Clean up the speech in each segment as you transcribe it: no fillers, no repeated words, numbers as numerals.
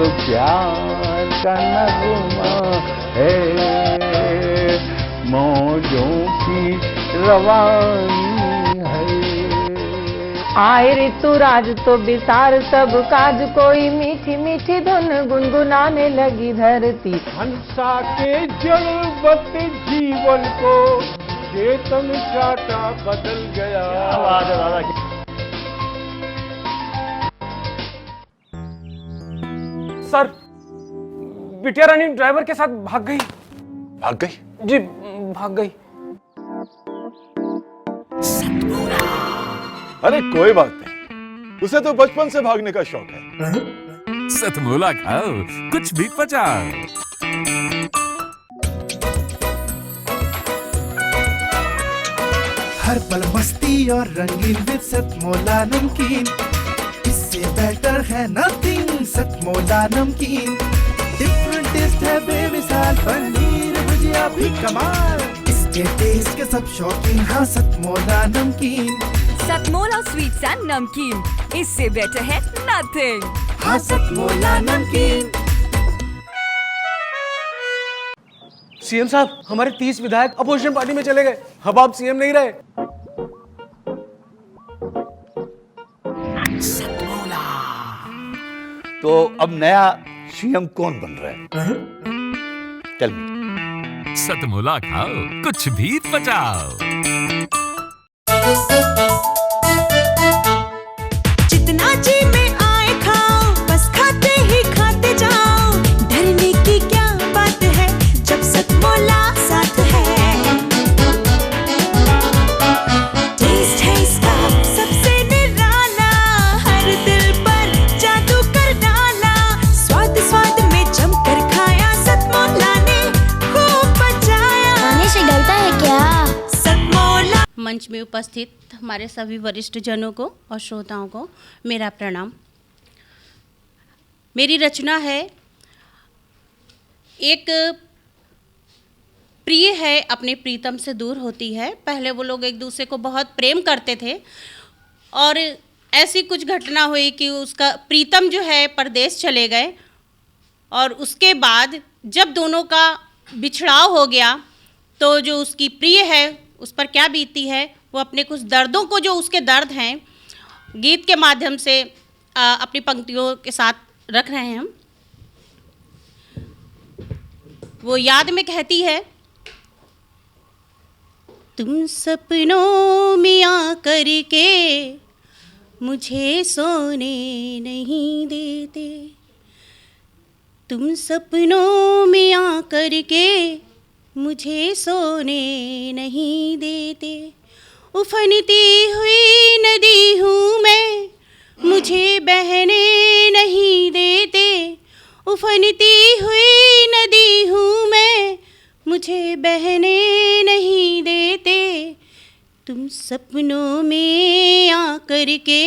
प्यार का नगमा है, मौजों की रवानी है। आए ऋतुराज तो बिसार सब काज, कोई मीठी मीठी धुन गुनगुनाने लगी धरती। हंसा के जलवत जीवन को चेतन चाटा बदल गया। आवाज है दादा की। सर, बिटिया रानी ड्राइवर के साथ भाग गई। भाग गई? जी, भाग गई। अरे कोई बात नहीं, उसे तो बचपन से भागने का शौक है। सतमोला खाओ, कुछ भी पचाओ। हर पल मस्ती और रंगीन विद सतमोला नमकीन, इससे बेटर है नथिंग। सतमोला नमकीन डिफरेंट टेस्ट है बेमिसाल, पनीर भुजिया भी कमाल, इसके टेस्ट के सब शौकीन। हाँ सतमोला नमकीन, सतमोला स्वीट्स एंड नमकीन, इससे बेटर है नथिंग। हाँ सतमोला नमकीन। सीएम साहब, हमारे 30 विधायक अपोजिशन पार्टी में चले गए। अब आप सीएम नहीं रहे। तो अब नया सीएम कौन बन रहा है? Tell me. सतमोला खाओ, कुछ भी पचाओ। जितना जी में आए खाओ, बस खाते ही खाते जाओ। डरने की क्या बात है जब सतमोला साथ है। टेस्ट है इसका सबसे निराला, हर दिल पर जादू कर डाला। स्वाद स्वाद में जमकर खाया, सतमोला ने खूब बचाया। खाने से गलता है क्या? सतमोला। मंच में उपस्थित हमारे सभी वरिष्ठ जनों को और श्रोताओं को मेरा प्रणाम। मेरी रचना है, एक प्रिय है अपने प्रीतम से दूर होती है। पहले वो लोग एक दूसरे को बहुत प्रेम करते थे और ऐसी कुछ घटना हुई कि उसका प्रीतम जो है परदेश चले गए, और उसके बाद जब दोनों का बिछड़ाव हो गया तो जो उसकी प्रिय है उस पर क्या बीती है, वो अपने कुछ दर्दों को, जो उसके दर्द हैं, गीत के माध्यम से अपनी पंक्तियों के साथ रख रहे हैं हम। वो याद में कहती है, तुम सपनों में आकर के मुझे सोने नहीं देते, तुम सपनों में आकर के मुझे सोने नहीं देते। उफनती हुई नदी हूँ मैं, मुझे बहने नहीं देते। उफनती हुई नदी हूँ मैं, मुझे बहने नहीं देते। तुम सपनों में आकर के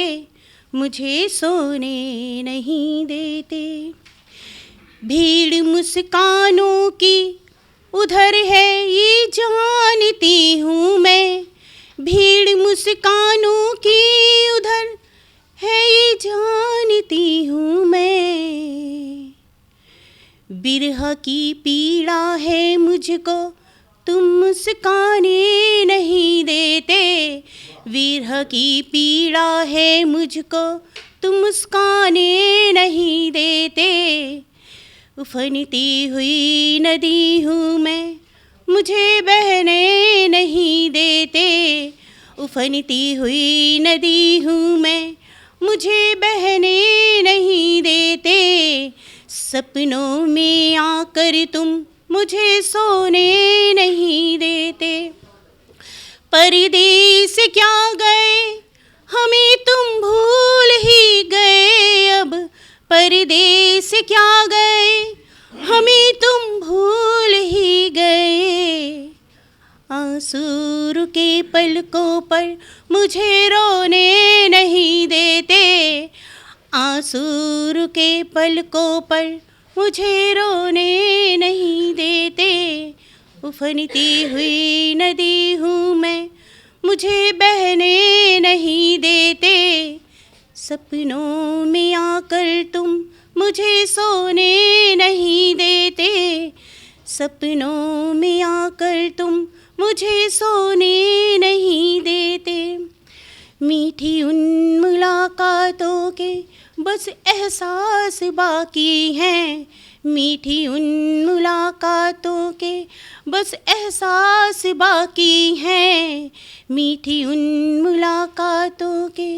मुझे सोने नहीं देते। भीड़ मुस्कानों की उधर है ये जानती हूँ मैं, भीड़ मुस्कानों की उधर है ये जानती हूँ मैं। बिरह की पीड़ा है मुझको, तुम मुस्काने नहीं देते। विरह की पीड़ा है मुझको, तुम मुस्काने नहीं देते। उफनती हुई नदी हूँ मैं, मुझे बहने नहीं देते। उफनती हुई नदी हूँ मैं, मुझे बहने नहीं देते। सपनों में आकर तुम मुझे सोने नहीं देते। परदेस क्या गए, हमें तुम भूल ही गए अब। परदेस क्या गए, हमें तुम भूल ही गए। आंसू रुके पलकों पर मुझे रोने नहीं देते। आंसू रुके पलकों पर मुझे रोने नहीं देते। उफनती हुई नदी हूँ मैं, मुझे बहने नहीं देते। सपनों में आकर तुम मुझे सोने नहीं देते, सपनों में आकर तुम मुझे सोने नहीं देते। मीठी उन मुलाकातों के बस एहसास बाकी हैं, मीठी उन मुलाकातों के बस एहसास बाकी हैं, मीठी उन मुलाकातों के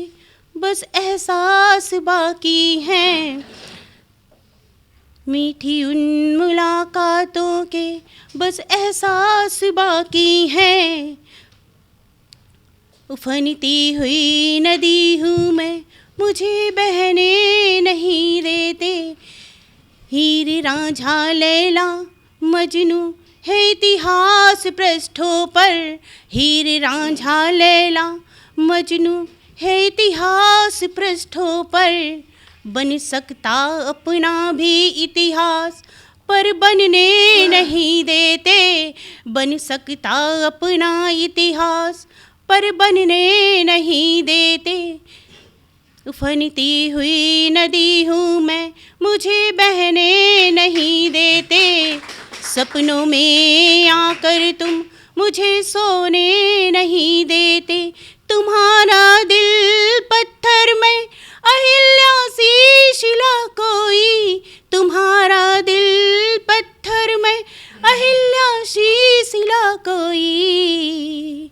बस एहसास बाकी हैं, मीठी उन मुलाकातों के बस एहसास बाकी हैं। उफनती हुई नदी हूँ मैं, मुझे बहने नहीं देते, हीर रांझा लैला मजनू है इतिहास पृष्ठों पर, हीर रांझा लैला मजनू है इतिहास पृष्ठों पर। बन सकता अपना भी इतिहास पर बनने नहीं देते, बन सकता अपना इतिहास पर बनने नहीं देते। उफनती हुई नदी हूँ मैं, मुझे बहने नहीं देते, सपनों में आकर तुम मुझे सोने नहीं देते। तुम्हारा दिल पत्थर में अहिल्या सी शिला कोई, तुम्हारा दिल पत्थर में अहिल्या सी शिला कोई।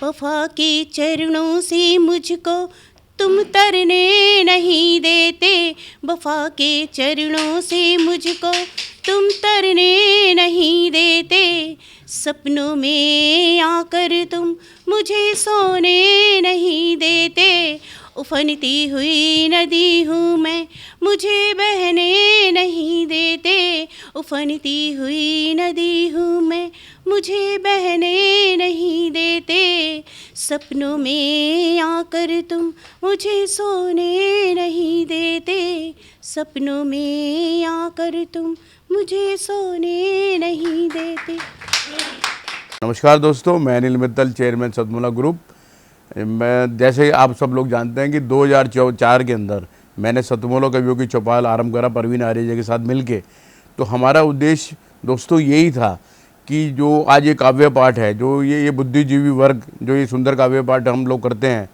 वफा के चरणों से मुझको तुम तरने नहीं देते, वफा के चरणों से मुझको तुम तरने नहीं देते, सपनों में आकर तुम मुझे सोने नहीं देते। उफनती हुई नदी हूँ मैं, मुझे बहने नहीं देते, उफनती हुई नदी हूँ मैं, मुझे बहने नहीं देते, सपनों में आकर तुम मुझे सोने नहीं देते, सपनों में आकर तुम मुझे सोने नहीं देते। नमस्कार दोस्तों, मैं अनिल मित्तल, चेयरमैन सतमोला ग्रुप। मैं जैसे आप सब लोग जानते हैं कि 2004 के अंदर मैंने सतमोला कवियों की चौपाल आरंभ करा परवीन आर्य के साथ मिलके। तो हमारा उद्देश्य दोस्तों यही था कि जो आज ये काव्य पाठ है, जो ये बुद्धिजीवी वर्ग जो ये सुंदर काव्य पाठ हम लोग करते हैं,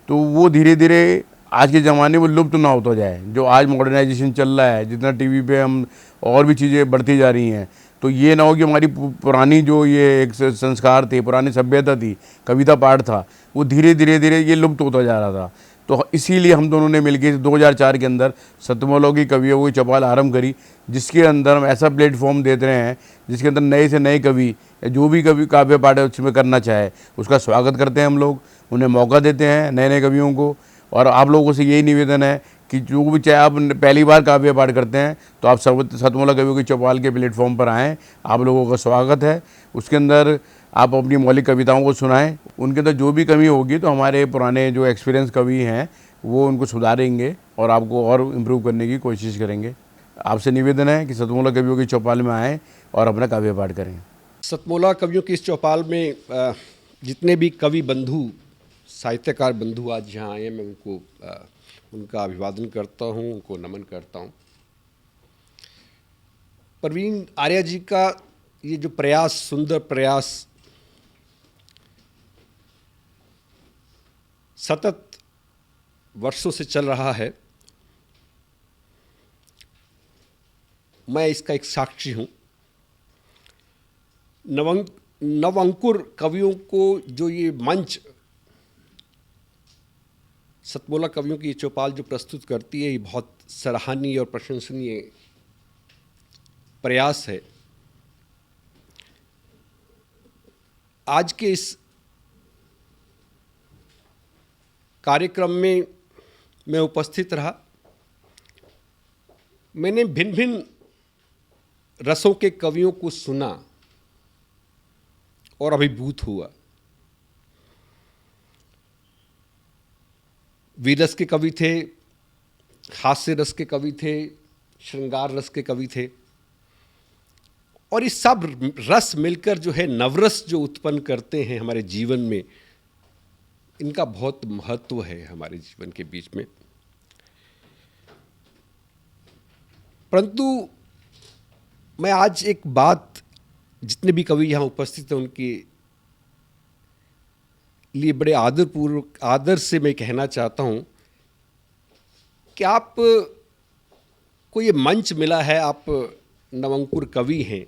तो वो धीरे धीरे आज के ज़माने में लुप्त ना होता जाए। जो आज मॉडर्नाइजेशन चल रहा है, जितना टीवी पे हम और भी चीज़ें बढ़ती जा रही हैं, तो ये ना हो कि हमारी पुरानी जो ये एक संस्कार थे, पुरानी सभ्यता थी, कविता पाठ था, वो धीरे धीरे ये लुप्त होता जा रहा था। तो इसीलिए हम दोनों ने मिलकर 2004 के अंदर सतमोला की कवियों की चौपाल आरंभ करी, जिसके अंदर हम ऐसा प्लेटफॉर्म देते रहे हैं जिसके अंदर नए से नए कवि जो भी कवि काव्य पाठ है उसमें करना चाहे उसका स्वागत करते हैं हम लोग, उन्हें मौका देते हैं नए नए कवियों को। और आप लोगों से यही निवेदन है कि जो भी चाहे आप पहली बार काव्य पाठ करते हैं तो आप सतमोला कवियों की चौपाल के प्लेटफॉर्म पर आएँ, आप लोगों का स्वागत है। उसके अंदर आप अपनी मौलिक कविताओं को सुनाएं, उनके अंदर जो भी कमी होगी तो हमारे पुराने जो एक्सपीरियंस कवि हैं वो उनको सुधारेंगे और आपको और इम्प्रूव करने की कोशिश करेंगे। आपसे निवेदन है कि सतमोला कवियों की चौपाल में आएँ और अपना काव्य पाठ करें। सतमोला कवियों की इस चौपाल में जितने भी कवि बंधु, साहित्यकार बंधु आज यहाँ आए हैं, मैं उनको उनका अभिवादन करता हूँ, उनको नमन करता हूँ। परवीन आर्य जी का ये जो प्रयास, सुंदर प्रयास, सतत वर्षों से चल रहा है, मैं इसका एक साक्षी हूँ। नवअंकुर कवियों को जो ये मंच सतमोला कवियों की ये चौपाल जो प्रस्तुत करती है, ये बहुत सराहनीय और प्रशंसनीय प्रयास है। आज के इस कार्यक्रम में मैं उपस्थित रहा। मैंने भिन्न भिन्न रसों के कवियों को सुना और अभिभूत हुआ। वीर रस के कवि थे, हास्य रस के कवि थे, श्रृंगार रस के कवि थे, और ये सब रस मिलकर जो है नवरस जो उत्पन्न करते हैं हमारे जीवन में, इनका बहुत महत्व है हमारे जीवन के बीच में। परंतु मैं आज एक बात जितने भी कवि यहाँ उपस्थित हैं उनके लिए बड़े आदरपूर्वक आदर से मैं कहना चाहता हूँ कि आप को ये मंच मिला है, आप नवंकुर कवि हैं,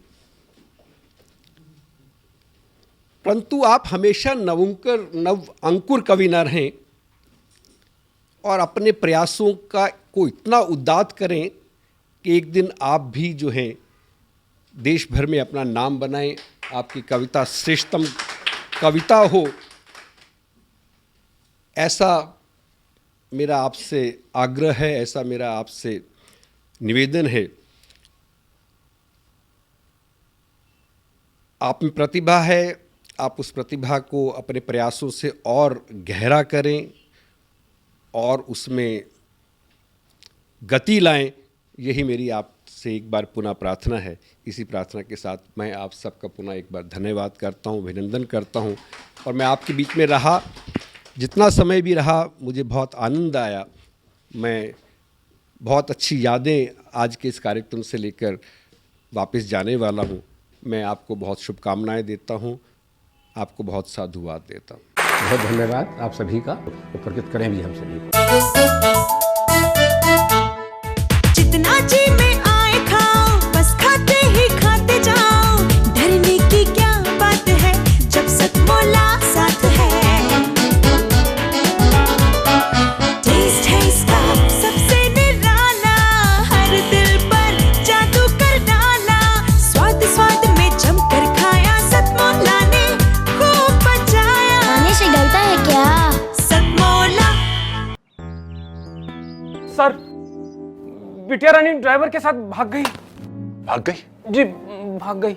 परंतु आप हमेशा नव अंकुर कवि न रहें और अपने प्रयासों को इतना उद्दात करें कि एक दिन आप भी जो हैं देश भर में अपना नाम बनाएं, आपकी कविता श्रेष्ठतम कविता हो, ऐसा मेरा आपसे आग्रह है, ऐसा मेरा आपसे निवेदन है। आप में प्रतिभा है, आप उस प्रतिभा को अपने प्रयासों से और गहरा करें और उसमें गति लाएं, यही मेरी आपसे एक बार पुनः प्रार्थना है। इसी प्रार्थना के साथ मैं आप सबका पुनः एक बार धन्यवाद करता हूं, अभिनंदन करता हूं। और मैं आपके बीच में रहा, जितना समय भी रहा, मुझे बहुत आनंद आया। मैं बहुत अच्छी यादें आज के इस कार्यक्रम से लेकर वापस जाने वाला हूं। मैं आपको बहुत शुभकामनाएं देता हूं, आपको बहुत साधुवाद देता हूं। बहुत धन्यवाद आप सभी का, उपकृत करें भी हम सभी को। जितना जी में आए खाओ, बस खाते ही खाते जाओ, डरने की क्या बात है जब सतमोला साथ है। टेस्ट है इसका सबसे निराला, हर दिल पर जादू कर डाला, स्वाद स्वाद में जमकर खाया, सतमोला ने खूब बचाया। खाने से डरता है क्या? सतमोला। सर, बिटिया रानी ड्राइवर के साथ भाग गई। भाग गई? जी, भाग गई।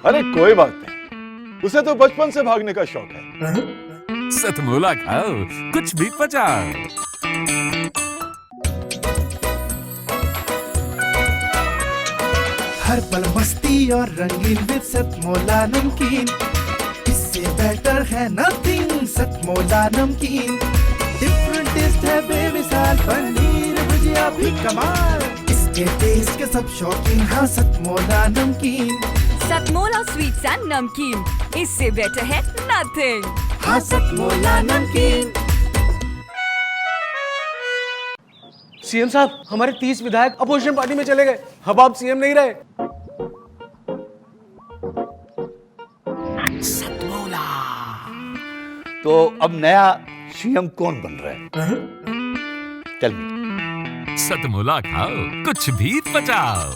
अरे कोई बात नहीं, उसे तो बचपन से भागने का शौक है। सतमोला खाओ, कुछ भी पचाओ। हर पल मस्ती और रंगीन विद सतमोला नमकीन, इससे बेटर है नथिंग। सतमोला नमकीन डिफरेंट टेस्ट है बेमिसाल, पनीर भुजिया भी कमाल, इसके टेस्ट के सब शौकीन। हाँ सतमोला नमकीन, सतमोला स्वीट्स एंड नमकीन, इससे बेटर है नथिंग। हाँ सतमोला नमकीन। सीएम साहब, हमारे 30 विधायक अपोजिशन पार्टी में चले गए। अब आप सीएम नहीं रहे। तो अब नया सीएम कौन बन रहा है? Tell me. सतमोला खाओ, कुछ भी पचाओ।